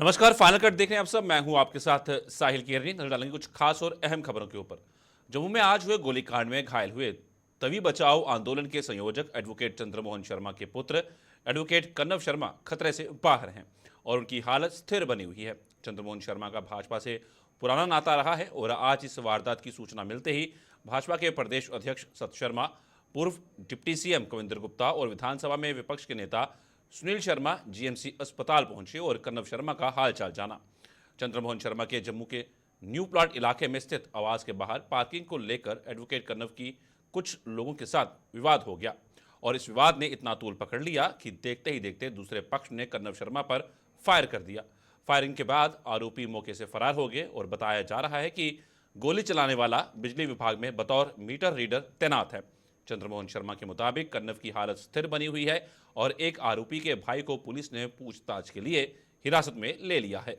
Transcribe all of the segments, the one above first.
नमस्कार, final cut देख रहे हैं आप सब। मैं हूं आपके साथ साहिल केरनी। नजर डालेंगे कुछ खास और अहम खबरों के ऊपर। जम्मू में आज हुए गोलीकांड में घायल हुए तवी बचाओ आंदोलन के संयोजक एडवोकेट चंद्रमोहन शर्मा के पुत्र एडवोकेट कन्नव शर्मा खतरे से बाहर हैं और उनकी हालत स्थिर बनी हुई है। चंद्रमोहन शर्मा का भाजपा से पुराना नाता रहा है और आज इस वारदात की सूचना मिलते ही भाजपा के प्रदेश अध्यक्ष सत शर्मा, पूर्व डिप्टी सीएम कविंद्र गुप्ता और विधानसभा में विपक्ष के नेता सुनील शर्मा जीएमसी अस्पताल पहुंचे और कन्नव शर्मा का हालचाल जाना। चंद्रमोहन शर्मा के जम्मू के न्यू प्लाट इलाके में स्थित आवास के बाहर पार्किंग को लेकर एडवोकेट कन्नव की कुछ लोगों के साथ विवाद हो गया और इस विवाद ने इतना तूल पकड़ लिया कि देखते ही देखते दूसरे पक्ष ने कन्नव शर्मा पर फायर कर दिया। फायरिंग के बाद आरोपी मौके से फरार हो गए और बताया जा रहा है कि गोली चलाने वाला बिजली विभाग में बतौर मीटर रीडर तैनात है। चंद्रमोहन शर्मा के मुताबिक कन्नव की हालत स्थिर बनी हुई है और एक आरोपी के भाई को पुलिस ने पूछताछ के लिए हिरासत में ले लिया है।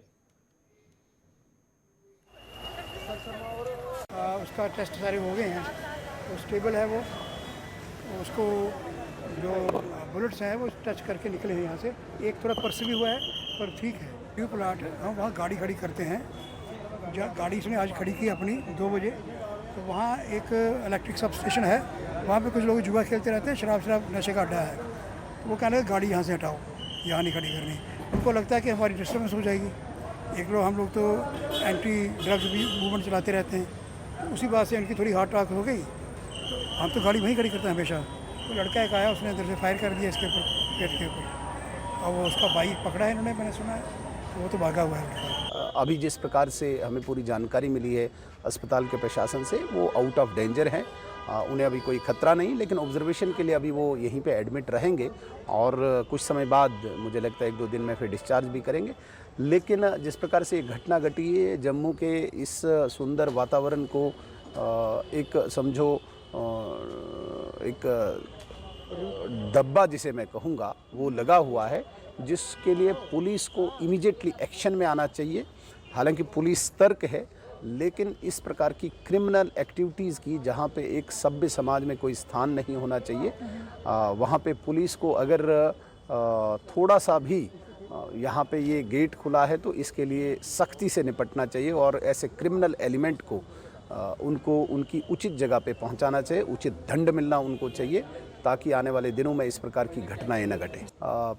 उसका टेस्ट सारे हो गए हैं, वो स्टेबल है। वो उसको जो बुलेट्स हैं वो टच करके निकले हैं यहाँ से। एक थोड़ा पर्स भी हुआ है पर ठीक है। न्यू प्लाट हम वहाँ गाड़ी खड़ी करते हैं। जब गाड़ी इसने आज खड़ी की अपनी 2 बजे, तो वहाँ एक इलेक्ट्रिक सब स्टेशन है, वहाँ पे कुछ लोग जुआ खेलते रहते हैं, शराब नशे का अड्डा है। तो वो कहने लगे गाड़ी यहाँ से हटाओ, यहाँ नहीं खड़ी करनी। उनको लगता है कि हमारी डिस्टर्बेंस हो जाएगी। एक लोग हम लोग तो एंटी ड्रग्स भी मूवमेंट चलाते रहते हैं, तो उसी बात से इनकी थोड़ी हार्ट अटैक हो गई। तो हम तो गाड़ी वहीं खड़ी करते हैं हमेशा। तो लड़का एक आया, उसने अंदर से फायर कर दिया इसके ऊपर, पेट के ऊपर। और वो उसका बाइक पकड़ा है इन्होंने, मैंने सुना है, तो वो तो भागा हुआ है लड़का। अभी जिस प्रकार से हमें पूरी जानकारी मिली है अस्पताल के प्रशासन से, वो आउट ऑफ डेंजर हैं। उन्हें अभी कोई खतरा नहीं, लेकिन ऑब्जर्वेशन के लिए अभी वो यहीं पे एडमिट रहेंगे और कुछ समय बाद मुझे लगता है 1-2 दिन में फिर डिस्चार्ज भी करेंगे। लेकिन जिस प्रकार से ये घटना घटी है, जम्मू के इस सुंदर वातावरण को एक समझो एक दब्बा जिसे मैं कहूँगा वो लगा हुआ है, जिसके लिए पुलिस को इमीडिएटली एक्शन में आना चाहिए। हालांकि पुलिस सतर्क है, लेकिन इस प्रकार की क्रिमिनल एक्टिविटीज़ की जहाँ पे एक सभ्य समाज में कोई स्थान नहीं होना चाहिए, वहाँ पे पुलिस को अगर थोड़ा सा भी यहाँ पे ये गेट खुला है तो इसके लिए सख्ती से निपटना चाहिए और ऐसे क्रिमिनल एलिमेंट को उनको उनकी उचित जगह पे पहुँचाना चाहिए, उचित दंड मिलना उनको चाहिए, ताकि आने वाले दिनों में इस प्रकार की घटनाएं न घटें।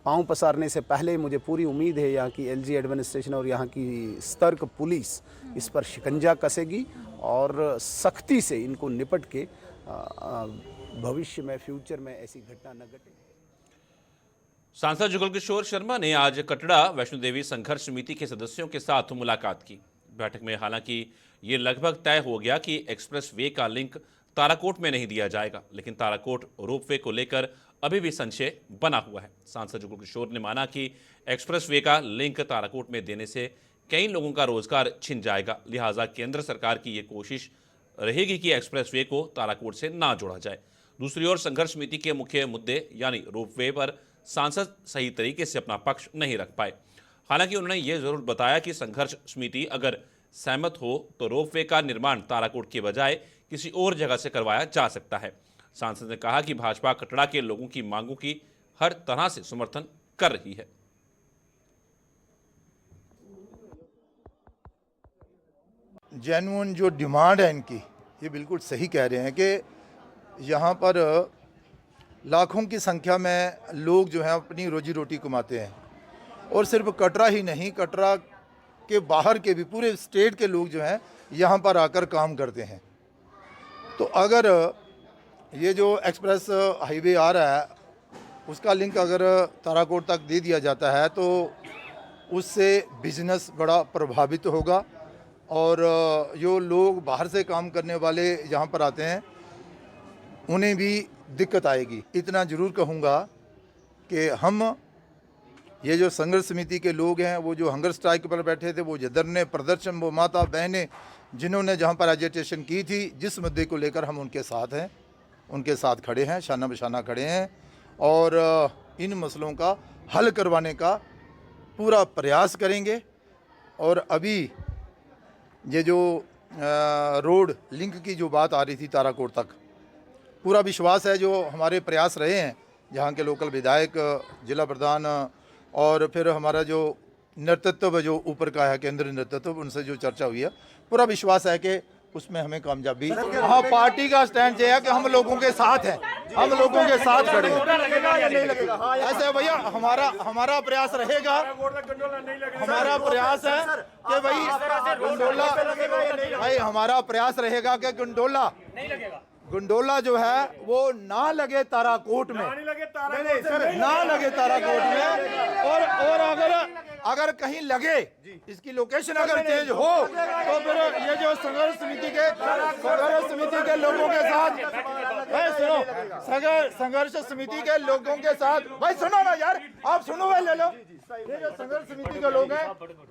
पांव पसारने से पहले मुझे पूरी उम्मीद है यहाँ की एलजी एडमिनिस्ट्रेशन और यहाँ की सतर्क पुलिस इस पर शिकंजा कसेगी और सख्ती से इनको निपट के भविष्य में, फ्यूचर में ऐसी घटना न घटे। सांसद जुगल किशोर शर्मा ने आज कटड़ा वैष्णो देवी संघर्ष समिति के सदस्यों के साथ मुलाकात की। बैठक में हालांकि ये लगभग तय हो गया कि एक्सप्रेस वे का लिंक ताराकोट में नहीं दिया जाएगा, लेकिन ताराकोट रोपवे को लेकर अभी भी संशय बना हुआ है। सांसद जुगल किशोर ने माना कि एक्सप्रेस वे का लिंक ताराकोट में देने से कई लोगों का रोजगार छिन जाएगा, लिहाजा केंद्र सरकार की ये कोशिश रहेगी कि एक्सप्रेस वे को ताराकोट से ना जोड़ा जाए। दूसरी ओर संघर्ष समिति के मुख्य मुद्दे यानी रोपवे पर सांसद सही तरीके से अपना पक्ष नहीं रख पाए। हालांकि उन्होंने ये जरूर बताया कि संघर्ष समिति अगर सहमत हो तो रोपवे का निर्माण ताराकोट के बजाय किसी और जगह से करवाया जा सकता है। सांसद ने कहा कि भाजपा कटड़ा के लोगों की मांगों की हर तरह से समर्थन कर रही है। जेन्युइन जो डिमांड है इनकी, ये बिल्कुल सही कह रहे हैं कि यहाँ पर लाखों की संख्या में लोग जो हैं अपनी रोजी रोटी कमाते हैं और सिर्फ कटरा ही नहीं, कटरा के बाहर के भी पूरे स्टेट के लोग जो हैं यहाँ पर आकर काम करते हैं। तो अगर ये जो एक्सप्रेस हाईवे आ रहा है उसका लिंक अगर ताराकोट तक दे दिया जाता है तो उससे बिजनेस बड़ा प्रभावित होगा और जो लोग बाहर से काम करने वाले यहाँ पर आते हैं उन्हें भी दिक्कत आएगी। इतना ज़रूर कहूँगा कि हम ये जो संघर्ष समिति के लोग हैं, वो जो हंगर स्ट्राइक पर बैठे थे, वो धरने प्रदर्शन, वो माता बहनें जिन्होंने जहाँ पर एजिटेशन की थी, जिस मुद्दे को लेकर हम उनके साथ हैं, उनके साथ खड़े हैं, शाना बशाना खड़े हैं और इन मसलों का हल करवाने का पूरा प्रयास करेंगे। और अभी ये जो रोड लिंक की जो बात आ रही थी ताराकोट तक, पूरा विश्वास है जो हमारे प्रयास रहे हैं, जहाँ के लोकल विधायक, जिला प्रधान और फिर हमारा जो नेतृत्व जो ऊपर का है, केंद्रीय नेतृत्व, उनसे जो चर्चा हुई है, पूरा विश्वास है कि उसमें हमें कामयाबी। हाँ, पार्टी का स्टैंड ये है कि हम लोगों के साथ हैं, हम लोगों के साथ खड़े हैं। ऐसे भैया हमारा प्रयास रहेगा, हमारा प्रयास है कि भाई हमारा प्रयास रहेगा कि गुंडोला जो है वो ना लगे ताराकोट में, ना लगे ताराकोट में। और अगर कहीं लगे, इसकी लोकेशन अगर चेंज हो तो फिर ये जो संघर्ष समिति के लोगों के साथ, भाई सुनो, संघर्ष समिति के लोगों के साथ, भाई सुनो ना यार, आप सुनो, भाई ले लो। ये जो संघर्ष समिति के लोग हैं,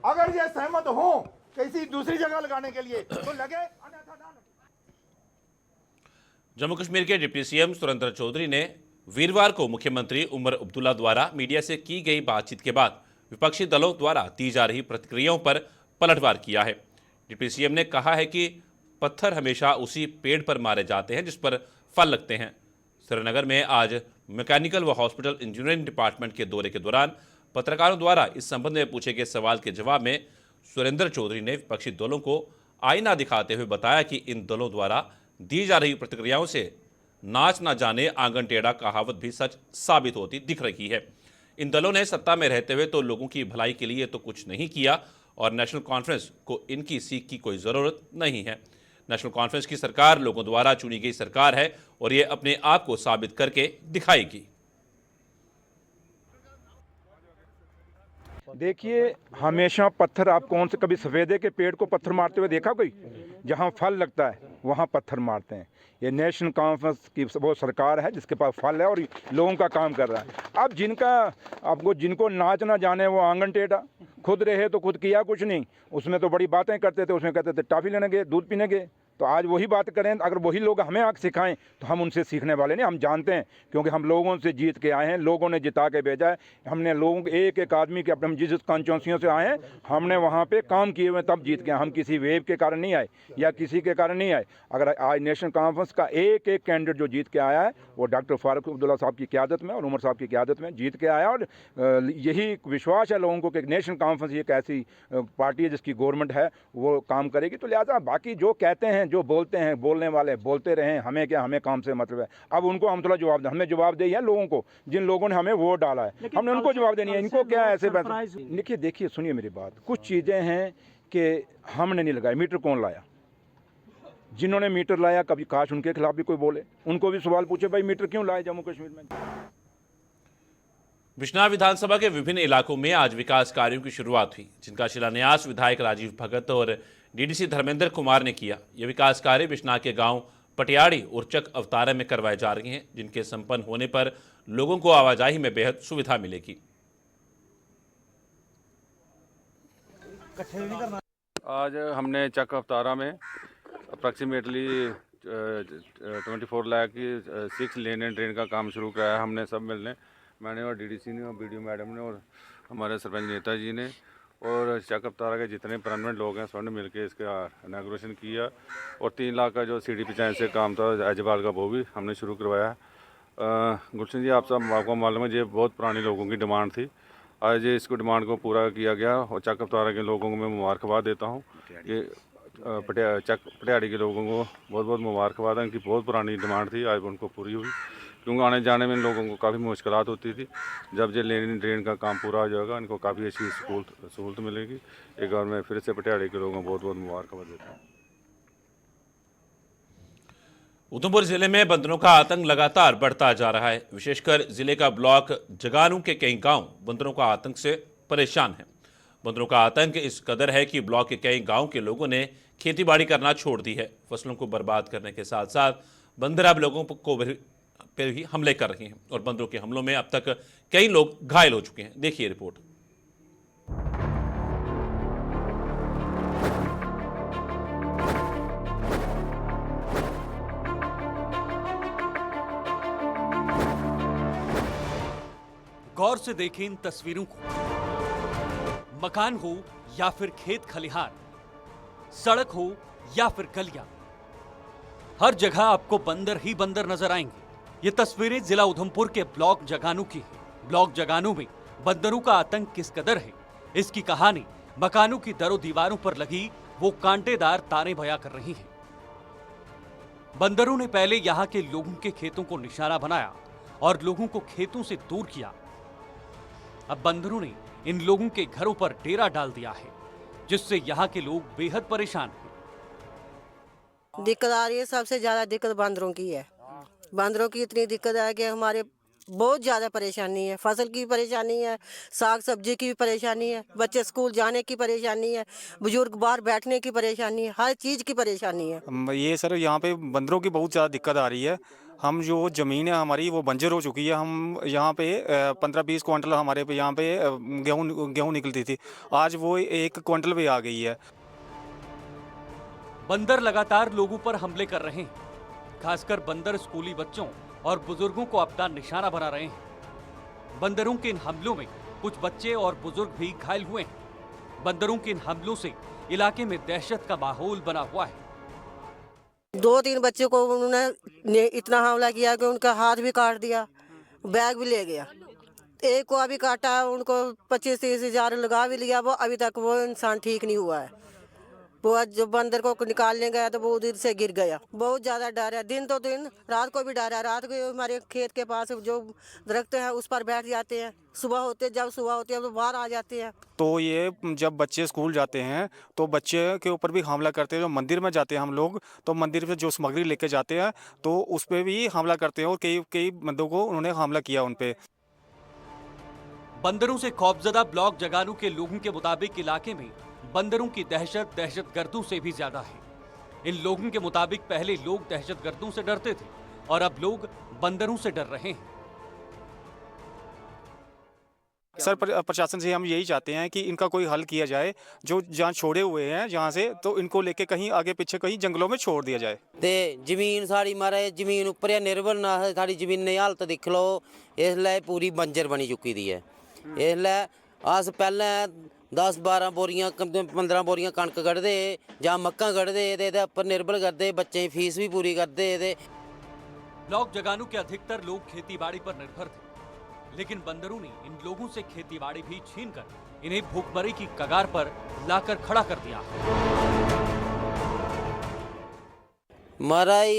अगर ये सहमत हो किसी दूसरी जगह लगाने के लिए तो लगे। जम्मू कश्मीर के डिप्टी सीएम सुरेंद्र चौधरी ने वीरवार को मुख्यमंत्री उमर अब्दुल्ला द्वारा मीडिया से की गई बातचीत के बाद विपक्षी दलों द्वारा दी जा रही प्रतिक्रियाओं पर पलटवार किया है। डिप्टी सीएम ने कहा है कि पत्थर हमेशा उसी पेड़ पर मारे जाते हैं जिस पर फल लगते हैं। श्रीनगर में आज मैकेनिकल व हॉस्पिटल इंजीनियरिंग डिपार्टमेंट के दौरे के दौरान पत्रकारों द्वारा इस संबंध में पूछे गए सवाल के जवाब में सुरेंद्र चौधरी ने विपक्षी दलों को आईना दिखाते हुए बताया कि इन दलों द्वारा दी जा रही प्रतिक्रियाओं से नाच ना जाने आंगन टेढ़ा कहावत भी सच साबित होती दिख रही है। इन दलों ने सत्ता में रहते हुए तो लोगों की भलाई के लिए तो कुछ नहीं किया और नेशनल कॉन्फ्रेंस को इनकी सीख की कोई ज़रूरत नहीं है। नेशनल कॉन्फ्रेंस की सरकार लोगों द्वारा चुनी गई सरकार है और ये अपने आप को साबित करके दिखाएगी। देखिए, हमेशा पत्थर, आप कौन से कभी सफेदे के पेड़ को पत्थर मारते हुए देखा कोई? जहाँ फल लगता है वहाँ पत्थर मारते हैं। ये नेशनल कॉन्फ्रेंस की वो सरकार है जिसके पास फल है और लोगों का काम कर रहा है। अब जिनको नाच ना जाने वो आंगन टेढ़ा, खुद रहे तो खुद किया कुछ नहीं, उसमें तो बड़ी बातें करते थे, उसमें कहते थे टॉफी लेने गए, दूध पीने गए। तो आज वही बात करें, अगर वही लोग हमें आग सिखाएं तो हम उनसे सीखने वाले नहीं। हम जानते हैं क्योंकि हम लोगों से जीत के आए हैं, लोगों ने जिता के भेजा है। हमने लोगों के एक एक आदमी के, अपने हम जिस कॉन्स्टिट्यूंसियों से आए हैं हमने वहाँ पे काम किए हुए तब जीत गए। हम किसी वेव के कारण नहीं आए या किसी के कारण नहीं आए। अगर आज नेशनल कॉन्फ्रेंस का एक एक कैंडिडेट जो जीत के आया है वो डॉक्टर फारूक अब्दुल्ला साहब की क़यादत में और उमर साहब की क़यादत में जीत के आया। और यही विश्वास है लोगों को कि नेशनल कॉन्फ्रेंस एक ऐसी पार्टी है जिसकी गवर्नमेंट है वो काम करेगी। तो लिहाजा बाकी जो कहते हैं, जो बोलते हैं, बोलने वाले बोलते रहें, हमें क्या, हमें काम से मतलब है। अब उनको हम थोड़ा जवाब दें, हमने जवाब दिया है लोगों को, जिन लोगों ने हमें वोट डाला है, हमने उनको जवाब देनी है। इनको क्या ऐसे देखिए सुनिए मेरी बात, कुछ चीज़ें हैं कि हमने नहीं लगाई। मीटर कौन लाया? जिन्होंने मीटर लाया, कभी काश उनके खिलाफ भी कोई बोले, उनको भी सवाल पूछे भाई मीटर क्यों लाए जम्मू कश्मीर में। बिजनौर विधानसभा के विभिन्न इलाकों में आज विकास कार्यों की शुरुआत हुई, जिनका शिलान्यास विधायक राजीव भगत और डीडीसी धर्मेंद्र कुमार ने किया। ये विकास कार्य बिजनौर के गांव पटियाड़ी और चक अवतारा में करवाए जा रहे हैं, जिनके संपन्न होने पर लोगों को आवाजाही में बेहद सुविधा मिलेगी। आज हमने चक अवतारा में अप्रॉक्सीमेटली 24 लाख की 6 लेन एंड ड्रेन का काम शुरू कराया। हमने सब मिलने, मैंने और डीडीसी ने और बीडीओ मैडम ने और हमारे सरपंच नेताजी ने और चक अवतारा के जितने परमानेंट लोग हैं सबने मिलकर इसका इनाग्रेशन किया। और 3 लाख का जो CDP चैन से काम था अजबाल का, वो भी हमने शुरू करवाया। गुलशन जी, आपको मालूम है ये बहुत पुरानी लोगों की डिमांड थी। आज इसको डिमांड को पूरा किया गया और चक अवतारा के लोगों को मैं मुबारकबाद देता हूँ। ये पटियाड़ी के लोगों को बहुत बहुत मुबारकबाद है। इनकी बहुत पुरानी डिमांड थी, आज उनको पूरी हुई, क्योंकि आने जाने में इन लोगों को काफ़ी मुश्किलात होती थी। जब ये लेन ड्रेन का काम पूरा हो जाएगा इनको काफ़ी अच्छी सहूलत मिलेगी। एक बार मैं फिर से पटियाड़ी के लोगों को बहुत बहुत मुबारकबाद देता हूँ। उधमपुर जिले में बंदरों का आतंक लगातार बढ़ता जा रहा है। विशेषकर जिले का ब्लॉक जगानू के कई गांव बंदरों का आतंक से परेशान हैं। बंदरों का आतंक इस कदर है कि ब्लॉक के कई गांव के लोगों ने खेतीबाड़ी करना छोड़ दी है। फसलों को बर्बाद करने के साथ साथ बंदर अब लोगों को पर भी हमले कर रहे हैं और बंदरों के हमलों में अब तक कई लोग घायल हो चुके हैं। देखिए रिपोर्ट। गौर से देखें इन तस्वीरों को। मकान हो या फिर खेत खलिहान, सड़क हो या फिर गलियां, हर जगह आपको बंदर ही बंदर नजर आएंगे। ये तस्वीरें जिला उधमपुर के ब्लॉक जगानू की है। ब्लॉक जगानू में बंदरों का आतंक किस कदर है, इसकी कहानी मकानों की दरों दीवारों पर लगी वो कांटेदार तारें बयां कर रही है। बंदरों ने पहले यहाँ के लोगों के खेतों को निशाना बनाया और लोगों को खेतों से दूर किया। अब बंदरों ने इन लोगों के घरों पर डेरा डाल दिया है, जिससे यहाँ के लोग बेहद परेशान हैं। दिक्कत आ रही है, सबसे ज्यादा दिक्कत बंदरों की है। बंदरों की इतनी दिक्कत है कि हमारे बहुत ज़्यादा परेशानी है। फसल की भी परेशानी है, साग सब्जी की भी परेशानी है, बच्चे स्कूल जाने की परेशानी है, बुजुर्ग बाहर बैठने की परेशानी है, हर चीज़ की परेशानी है। ये सर यहाँ पे बंदरों की बहुत ज़्यादा दिक्कत आ रही है। हम जो ज़मीन है हमारी वो बंजर हो चुकी है। हम यहाँ पे 15-20 क्विंटल हमारे पे यहाँ पे गेहूँ निकलती थी, आज वो 1 क्विंटल पे आ गई है। बंदर लगातार लोगों पर हमले कर रहे हैं। खासकर बंदर स्कूली बच्चों और बुजुर्गों को अपना निशाना बना रहे हैं। बंदरों के इन हमलों में कुछ बच्चे और बुजुर्ग भी घायल हुए हैं। बंदरों के इन हमलों से इलाके में दहशत का माहौल बना हुआ है। 2-3 बच्चों को उन्होंने इतना हमला किया कि उनका हाथ भी काट दिया, बैग भी ले गया। एक को अभी काटा, उनको 25-30 हज़ार लगा भी लिया, वो अभी तक वो इंसान ठीक नहीं हुआ है। वो जो बंदर को निकालने गया तो वो उधर से गिर गया। बहुत ज़्यादा डर है, दिन तो दिन, रात को भी डर है। रात को हमारे खेत के पास जो दरख्त हैं उस पर बैठ जाते हैं, जब सुबह होती है तो बाहर आ जाते हैं। तो ये जब बच्चे स्कूल जाते हैं तो बच्चे के ऊपर भी हमला करते हैं। जो मंदिर में जाते हैं हम लोग, तो मंदिर से जो सामग्री लेके जाते हैं तो उस पर भी हमला करते हैं, और कई बंदों को उन्होंने हमला किया उन पे। बंदरों से खौफजदा ब्लॉक जगानू के लोगों के मुताबिक इलाके में बंदरों की दहशतगर्दों से भी ज्यादा है। इन लोगों के मुताबिक पहले लोग दहशतगर्दों से डरते थे और अब लोग बंदरों से डर रहे हैं। सर प्रशासन से हम यही चाहते हैं कि इनका कोई हल किया जाए। जो जहाँ छोड़े हुए हैं जहाँ से, तो इनको लेके कहीं आगे पीछे कहीं जंगलों में छोड़ दिया जाए। ते जमीन साड़ी मारे जमीन उपर निर्भर ना, साड़ी जमीन की हालत देख लो, इसलिए पूरी बंजर बनी चुकी दी है। इसलिए अस पहले 10-12 बोरियां 15 बोरियां कणक कढ़दे जां मक्कां कढ़दे ते इहदे उपर निर्भर करदे, बच्चें की फीस भी पूरी करदे। ब्लॉक जगानू के अधिकतर लोग खेतीबाड़ी पर निर्भर थे, लेकिन बंदरों ने इन लोगों से खेतीबाड़ी भी छीनकर इन्हें भूखमरी की कगार पर लाकर खड़ा कर दिया। महाराज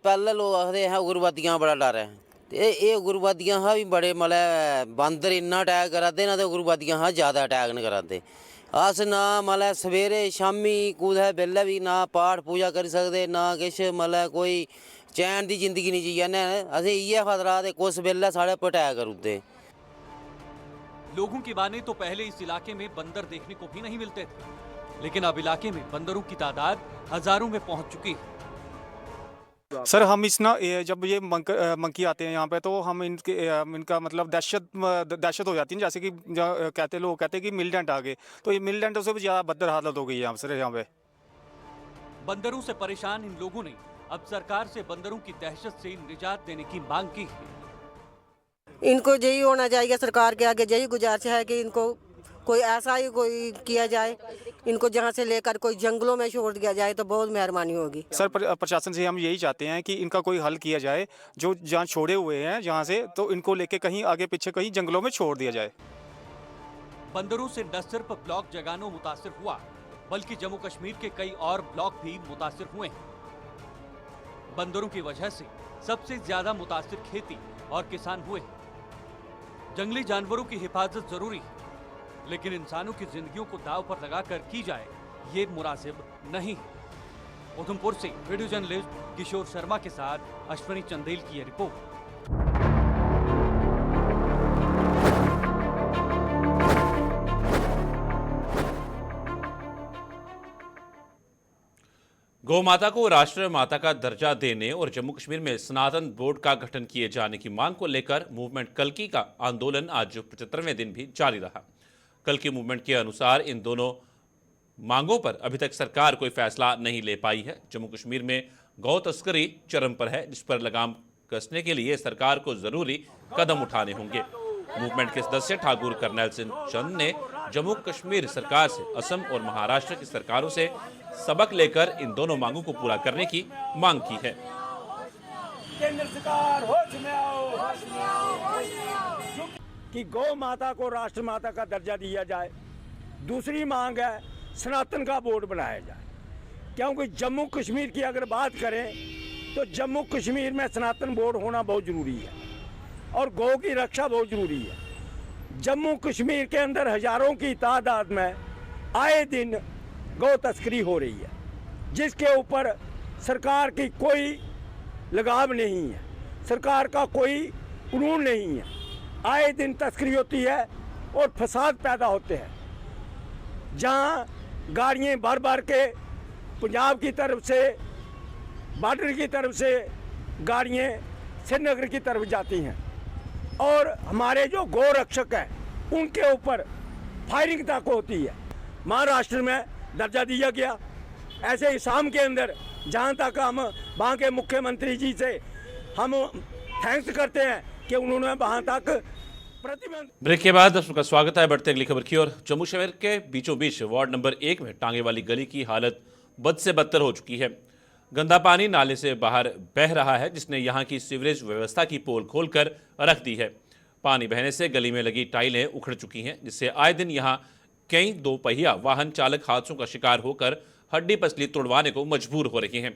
पहले लोग आखते हैं उग्रवादियों बड़ा डर है, ये उग्रवादियों हा भी बड़े मतलब बंदर इन्ना अटैक करा दे ना, तो उग्रवादियों हा ज़्यादा अटैक नहीं करा दे। अस ना मतलब सवेरे शामी कुदै बेल्लै भी ना पाठ पूजा करी सकदे, ना किश मतलब कोई चैन दी जिंदगी नहीं जी जाने। असें इ'यै खतरा ते कुछ बेल्लै साढ़े पर अटैक करी ओड़दे। लोगों की माने तो पहले इस इलाके में बंदर देखने को भी नहीं मिलते थे, लेकिन अब इलाके में बंदरों की तादाद हजारों में पहुंच चुकी है। सर हम जब ये मंकी आते हैं यहाँ पे, तो हम इनका मतलब दहशत हो जाती है। जैसे कि लोग कहते हैं कि मिलिटेंट आ गए, तो ये मिलिटेंटों से भी ज़्यादा बदतर हालत हो गई है सर यहाँ पे। बंदरों से परेशान इन लोगों ने अब सरकार से बंदरों की दहशत से निजात देने की मांग की है। इनको यही होना चाहिए, सरकार के आगे यही गुजारिश है कि इनको कोई ऐसा ही कोई किया जाए, इनको जहाँ से लेकर कोई जंगलों में छोड़ दिया जाए तो बहुत मेहरबानी होगी। सर प्रशासन से हम यही चाहते हैं कि इनका कोई हल किया जाए। जो जहाँ छोड़े हुए हैं जहाँ से, तो इनको लेके कहीं आगे पीछे कहीं जंगलों में छोड़ दिया जाए। बंदरों से न सिर्फ ब्लॉक जगानू मुतासिर हुआ, बल्कि जम्मू कश्मीर के कई और ब्लॉक भी मुतासिर हुए हैं। बंदरों की वजह से सबसे ज्यादा मुतासिर खेती और किसान हुए हैं। जंगली जानवरों की हिफाजत जरूरी है, लेकिन इंसानों की जिंदगियों को दांव पर लगाकर की जाए ये मुनासिब नहीं है। उधमपुर से वीडियो जर्नलिस्ट किशोर शर्मा के साथ अश्विनी चंदेल की ये रिपोर्ट। गौ माता को राष्ट्रीय माता का दर्जा देने और जम्मू कश्मीर में सनातन बोर्ड का गठन किए जाने की मांग को लेकर मूवमेंट कल्की का आंदोलन आज 75वें दिन भी जारी रहा। कल्की मूवमेंट के अनुसार इन दोनों मांगों पर अभी तक सरकार कोई फैसला नहीं ले पाई है। जम्मू कश्मीर में गौ तस्करी चरम पर है, जिस पर लगाम कसने के लिए सरकार को जरूरी कदम उठाने होंगे। मूवमेंट के सदस्य ठाकुर कर्नैल सिंह चंद ने जम्मू कश्मीर सरकार से असम और महाराष्ट्र की सरकारों से सबक लेकर इन दोनों मांगों को पूरा करने की मांग की है। केंद्र सरकार होश में आओ कि गौ माता को राष्ट्र माता का दर्जा दिया जाए। दूसरी मांग है सनातन का बोर्ड बनाया जाए, क्योंकि जम्मू कश्मीर की अगर बात करें तो जम्मू कश्मीर में सनातन बोर्ड होना बहुत ज़रूरी है और गौ की रक्षा बहुत ज़रूरी है। जम्मू कश्मीर के अंदर हज़ारों की तादाद में आए दिन गौ तस्करी हो रही है, जिसके ऊपर सरकार की कोई लगाम नहीं है, सरकार का कोई कानून नहीं है। आए दिन तस्करी होती है और फसाद पैदा होते हैं। जहां गाड़ियाँ भर भर के पंजाब की तरफ से, बॉर्डर की तरफ से गाड़ियाँ श्रीनगर की तरफ जाती हैं और हमारे जो गौ रक्षक हैं उनके ऊपर फायरिंग तक होती है। महाराष्ट्र में दर्जा दिया गया, ऐसे ही शाम के अंदर जहाँ तक हम वहाँ के मुख्यमंत्री जी से हम थैंक्स करते हैं कि उन्होंने वहाँ तक प्रतिबंध। ब्रेक के बाद दर्शकों का स्वागत है। बढ़ते अगली खबर की ओर। जम्मू शहर के बीचों बीच वार्ड नंबर 1 में टांगे वाली गली की हालत बद से बदतर हो चुकी है। गंदा पानी नाले से बाहर बह रहा है, जिसने यहाँ की सीवरेज व्यवस्था की पोल खोलकर रख दी है। पानी बहने से गली में लगी टाइलें उखड़ चुकी हैं, जिससे आए दिन यहाँ कई दोपहिया वाहन चालक हादसों का शिकार होकर हड्डी पसली तोड़वाने को मजबूर हो रही हैं।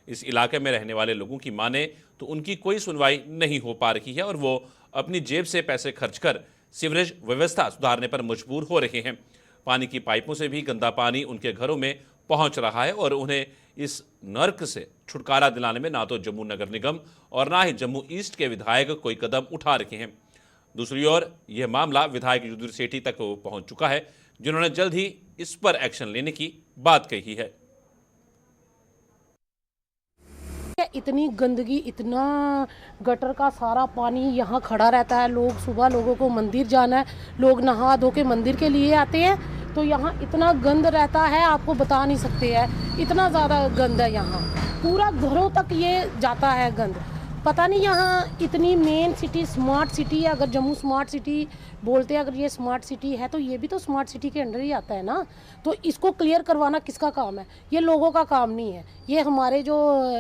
इस इलाके में रहने वाले लोगों की माने तो उनकी कोई सुनवाई नहीं हो पा रही है और वो अपनी जेब से पैसे खर्च कर सीवरेज व्यवस्था सुधारने पर मजबूर हो रहे हैं। पानी की पाइपों से भी गंदा पानी उनके घरों में पहुंच रहा है और उन्हें इस नर्क से छुटकारा दिलाने में ना तो जम्मू नगर निगम और ना ही जम्मू ईस्ट के विधायक कोई कदम उठा रहे हैं। दूसरी ओर यह मामला विधायक युद्धवीर सेठी तक पहुंच चुका है, जिन्होंने जल्द ही इस पर एक्शन लेने की बात कही है। इतनी गंदगी, इतना गटर का सारा पानी यहाँ खड़ा रहता है। लोग सुबह, लोगों को मंदिर जाना है, लोग नहा धो के मंदिर के लिए आते हैं, तो यहाँ इतना गंद रहता है आपको बता नहीं सकते हैं। इतना ज़्यादा गंद है यहाँ, पूरा घरों तक ये जाता है गंद। पता नहीं यहाँ इतनी मेन सिटी, स्मार्ट सिटी है। अगर जम्मू स्मार्ट सिटी बोलते हैं, अगर ये स्मार्ट सिटी है तो ये भी तो स्मार्ट सिटी के अंडर ही आता है ना। तो इसको क्लियर करवाना किसका काम है? ये लोगों का काम नहीं है। ये हमारे जो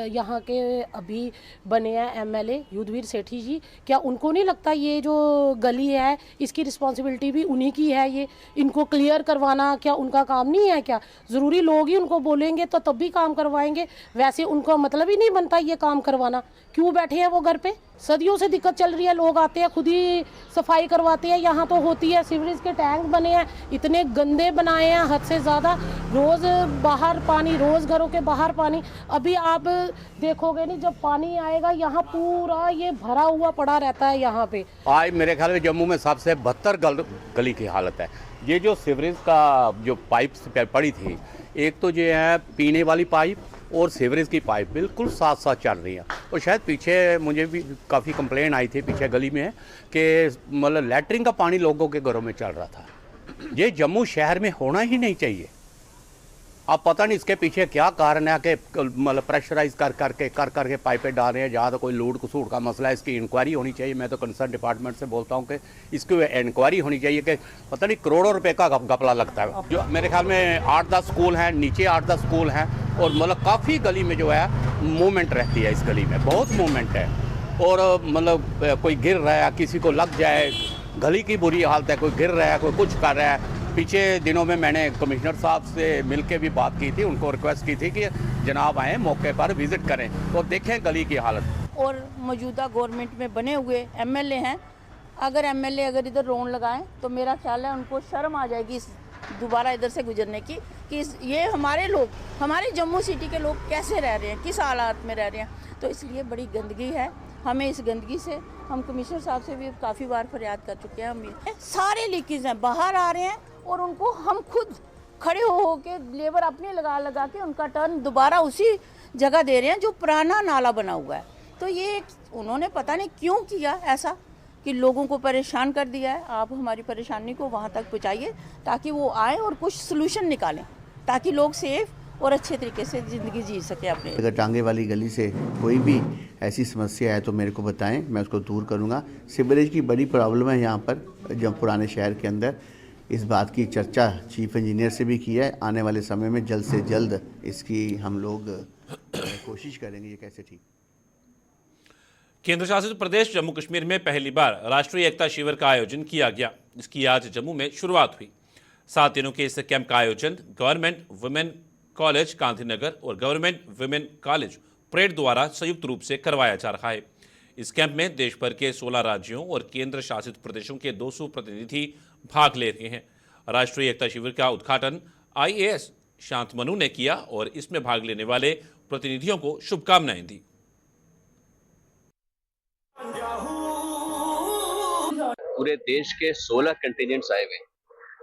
यहाँ के अभी बने हैं एमएलए युद्धवीर सेठी जी, क्या उनको नहीं लगता ये जो गली है इसकी रिस्पॉन्सिबिलिटी भी उन्हीं की है? ये इनको क्लियर करवाना क्या उनका काम नहीं है क्या? ज़रूरी लोग ही उनको बोलेंगे तो तब भी काम करवाएंगे, वैसे उनका मतलब ही नहीं बनता ये काम करवाना। क्यों बैठे हैं वो घर पे? सदियों से दिक्कत चल रही है, लोग आते हैं खुद ही सफाई करवाते हैं। यहाँ तो होती है, सीवरेज के टैंक बने हैं, इतने गंदे बनाए हैं हद से ज़्यादा। रोज़ बाहर पानी, रोज़ घरों के बाहर पानी। अभी आप देखोगे नहीं, जब पानी आएगा यहाँ पूरा ये भरा हुआ पड़ा रहता है यहाँ पे। आज मेरे ख्याल में जम्मू में सबसे बदतर गली की हालत है। ये जो सीवरेज का जो पाइप पड़ी थी, एक तो जो है पीने वाली पाइप और सीवरेज की पाइप बिल्कुल साथ साथ चल रही है। और शायद पीछे मुझे भी काफ़ी कंप्लेन आई थी पीछे गली में कि मतलब लैटरिन का पानी लोगों के घरों में चल रहा था। ये जम्मू शहर में होना ही नहीं चाहिए। अब पता नहीं इसके पीछे क्या कारण है कि मतलब प्रेशराइज कर करके पाइपें डाल रहे हैं। जहाँ तो कोई लूट कसूट का मसला है, इसकी इंक्वायरी होनी चाहिए। मैं तो कंसर्न डिपार्टमेंट से बोलता हूँ कि इसकी इंक्वायरी होनी चाहिए कि पता नहीं करोड़ों रुपए का घपला लगता है। जो मेरे ख्याल में 8-10 स्कूल हैं, नीचे 8-10 स्कूल हैं और मतलब काफ़ी गली में जो है मूवमेंट रहती है। इस गली में बहुत मूवमेंट है और मतलब कोई गिर रहा है, किसी को लग जाए, गली की बुरी हालत है, कोई गिर रहा है, कोई कुछ कर रहा है। पीछे दिनों में मैंने कमिश्नर साहब से मिलके भी बात की थी, उनको रिक्वेस्ट की थी कि जनाब आएँ मौके पर विज़िट करें तो देखें गली की हालत। और मौजूदा गवर्नमेंट में बने हुए एमएलए हैं, अगर एमएलए अगर इधर रोन लगाएं तो मेरा ख्याल है उनको शर्म आ जाएगी इस दोबारा इधर से गुजरने की कि ये हमारे लोग, हमारे जम्मू सिटी के लोग कैसे रह रहे हैं, किस हालात में रह रहे हैं। तो इसलिए बड़ी गंदगी है। हमें इस गंदगी से, हम कमिश्नर साहब से भी काफ़ी बार फरियाद कर चुके हैं। हम सारे लीकेज हैं, बाहर आ रहे हैं और उनको हम खुद खड़े हो के लेबर अपने लगा के उनका टर्न दोबारा उसी जगह दे रहे हैं जो पुराना नाला बना हुआ है। तो ये उन्होंने पता नहीं क्यों किया ऐसा कि लोगों को परेशान कर दिया है। आप हमारी परेशानी को वहाँ तक पहुँचाइए ताकि वो आए और कुछ सलूशन निकालें, ताकि लोग सेफ और अच्छे तरीके से ज़िंदगी जी सके अपने। अगर टांगे वाली गली से कोई भी ऐसी समस्या है तो मेरे को बताएं, मैं उसको दूर करूँगा। सीवरेज की बड़ी प्रॉब्लम है यहाँ पर जब पुराने शहर के अंदर। इस बात की चर्चा चीफ इंजीनियर से भी की है। आने वाले समय में जल्द से जल्द इसकी हम लोग कोशिश करेंगे ये कैसे ठीक। केंद्र शासित प्रदेश जम्मू कश्मीर में पहली बार राष्ट्रीय एकता शिविर का आयोजन किया गया, जिसकी आज जम्मू में शुरुआत हुई। 7 दिनों के इस कैंप का आयोजन गवर्नमेंट वुमेन कॉलेज गांधीनगर और गवर्नमेंट वुमेन कॉलेज परेड द्वारा संयुक्त रूप से करवाया जा रहा है। इस कैंप में देश भर के 16 राज्यों और केंद्र शासित प्रदेशों के 200 प्रतिनिधि भाग ले रहे हैं। राष्ट्रीय एकता शिविर का उद्घाटन IAS शांतमनु ने किया और इसमें भाग लेने वाले प्रतिनिधियों को शुभकामनाएं दी। पूरे देश के 16 कंटिजेंट्स आए हुए हैं।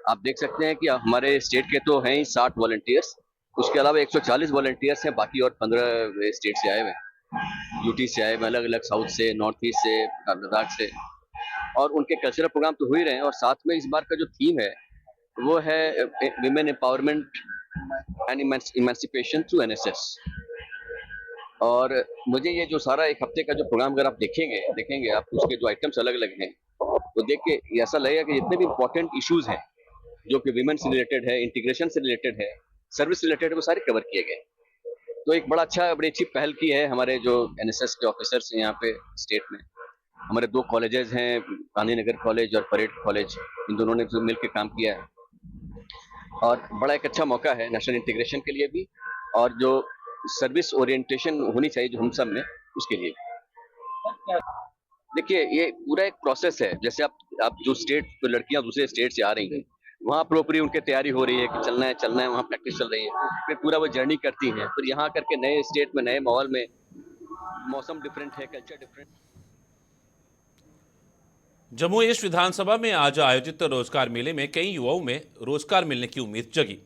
आप देख सकते हैं कि हमारे स्टेट के तो हैं ही 60 वॉलंटियर्स, उसके अलावा 140 वॉलंटियर्स हैं बाकी और 15 स्टेट से आए हुए हैं। यूटी से आए हुए, अलग अलग साउथ से, नॉर्थ ईस्ट से, लद्दाख से, और उनके कल्चरल प्रोग्राम तो हो ही रहे हैं। और साथ में इस बार का जो थीम है वो है women empowerment and emancipation through NSS। और मुझे ये जो सारा एक हफ्ते का जो प्रोग्राम अगर आप देखेंगे आप, उसके जो आइटम्स अलग अलग हैं तो देख के ऐसा लगेगा कि जितने भी इंपॉर्टेंट इश्यूज हैं जो कि विमेन से रिलेटेड है, इंटीग्रेशन से रिलेटेड है, सर्विस रिलेटेड है, वो सारे कवर किए गए। तो एक बड़ी अच्छी पहल की है हमारे जो NSS के ऑफिसर्स हैं यहाँ पे स्टेट में। हमारे 2 कॉलेजेस हैं, गांधीनगर कॉलेज और परेड कॉलेज, इन दोनों ने जो मिलकर काम किया है और बड़ा एक अच्छा मौका है नेशनल इंटीग्रेशन के लिए भी और जो सर्विस ओरिएंटेशन होनी चाहिए जो हम सब में, उसके लिए भी। देखिए ये पूरा एक प्रोसेस है। जैसे आप जो स्टेट लड़कियां दूसरे स्टेट से आ रही हैं, वहाँ प्रॉपरली उनकी तैयारी हो रही है कि चलना है, वहाँ प्रैक्टिस चल रही है, फिर पूरा वो जर्नी करती हैं, फिर यहाँ करके नए स्टेट में, नए माहौल में, मौसम डिफरेंट है, कल्चर डिफरेंट। जम्मू ईस्ट विधानसभा में आज आयोजित रोजगार मेले में कई युवाओं में रोजगार मिलने की उम्मीद जगी।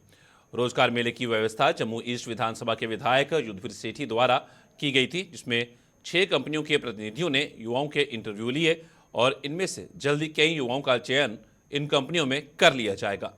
रोजगार मेले की व्यवस्था जम्मू ईस्ट विधानसभा के विधायक युद्धवीर सेठी द्वारा की गई थी, जिसमें 6 कंपनियों के प्रतिनिधियों ने युवाओं के इंटरव्यू लिए और इनमें से जल्दी कई युवाओं का चयन इन कंपनियों में कर लिया जाएगा।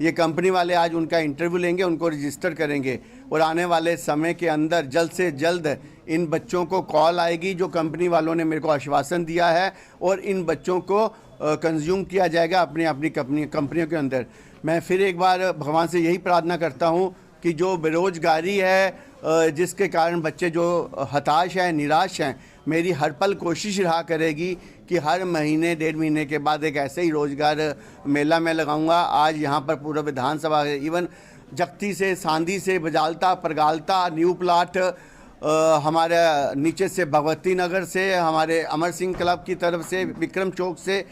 ये कंपनी वाले आज उनका इंटरव्यू लेंगे, उनको रजिस्टर करेंगे और आने वाले समय के अंदर जल्द से जल्द इन बच्चों को कॉल आएगी जो कंपनी वालों ने मेरे को आश्वासन दिया है और इन बच्चों को कंज्यूम किया जाएगा अपनी कंपनियों के अंदर। मैं फिर एक बार भगवान से यही प्रार्थना करता हूँ कि जो बेरोजगारी है जिसके कारण बच्चे जो हताश हैं, निराश हैं, मेरी हर पल कोशिश रहा करेगी कि हर महीने 1.5 महीने के बाद एक ऐसे ही रोज़गार मेला मैं लगाऊंगा। आज यहाँ पर पूरा विधानसभा इवन जगती से, सांदी से, बजालता, परगालता, न्यू प्लाट, हमारे नीचे से भगवती नगर से, हमारे अमर सिंह क्लब की तरफ से, विक्रम चौक से,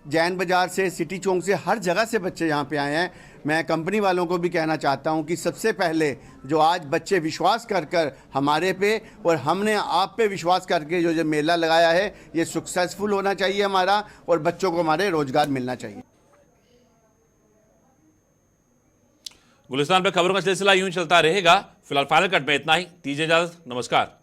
जैन बाज़ार से, सिटी चौक से, हर जगह से बच्चे यहाँ पे आए हैं। मैं कंपनी वालों को भी कहना चाहता हूँ कि सबसे पहले जो आज बच्चे विश्वास कर हमारे पे और हमने आप पे विश्वास करके जो मेला लगाया है, ये सक्सेसफुल होना चाहिए हमारा और बच्चों को हमारे रोज़गार मिलना चाहिए। गुलिस्तान पे खबरों का सिलसिला यूं चलता रहेगा। फिलहाल फाइनल कट में इतना ही। दीजिए इजाजत, नमस्कार।